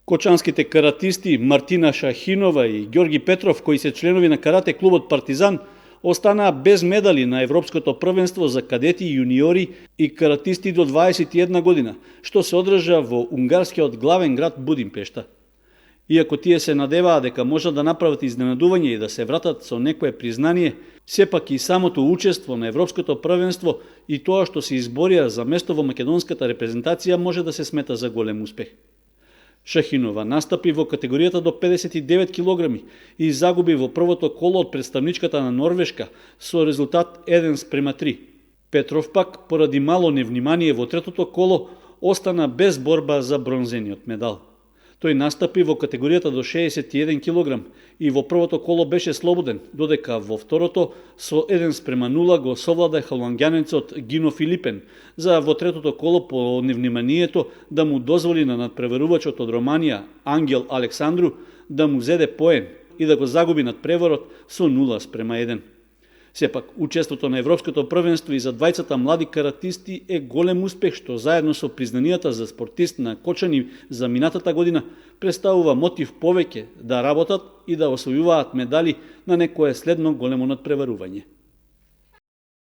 Кочанските каратисти Мартина Шахинова и Ѓорги Петров, кои се членови на карате клубот Партизан, останаа без медали на Европското првенство за кадети, јуниори и каратисти до 21 година, што се одржа во унгарскиот главен град Будимпешта. Иако тие се надеваа дека можат да направат изненадување и да се вратат со некое признание, сепак и самото учество на Европското првенство и тоа што се изборија за место во македонската репрезентација може да се смета за голем успех. Шахинова настапи во категоријата до 59 килограми и загуби во првото коло од представничката на Норвешка со резултат 1:3. Петров пак, поради мало невнимание во третото коло, остана без борба за бронзениот медал. Тој настапи во категоријата до 61 килограм и во првото коло беше слободен, додека во второто со 1:0 го совлада холандјанецот Гино Филипен, за во третото коло по невниманието да му дозволи на надпреварувачот од Романија Ангел Александру да му зеде поен и да го загуби надпреварот со 0:1. Сепак, учеството на Европското првенство и за двајцата млади каратисти е голем успех што заедно со признанијата за спортист на Кочани за минатата година представува мотив повеќе да работат и да освојуваат медали на некое следно големо надпреварување.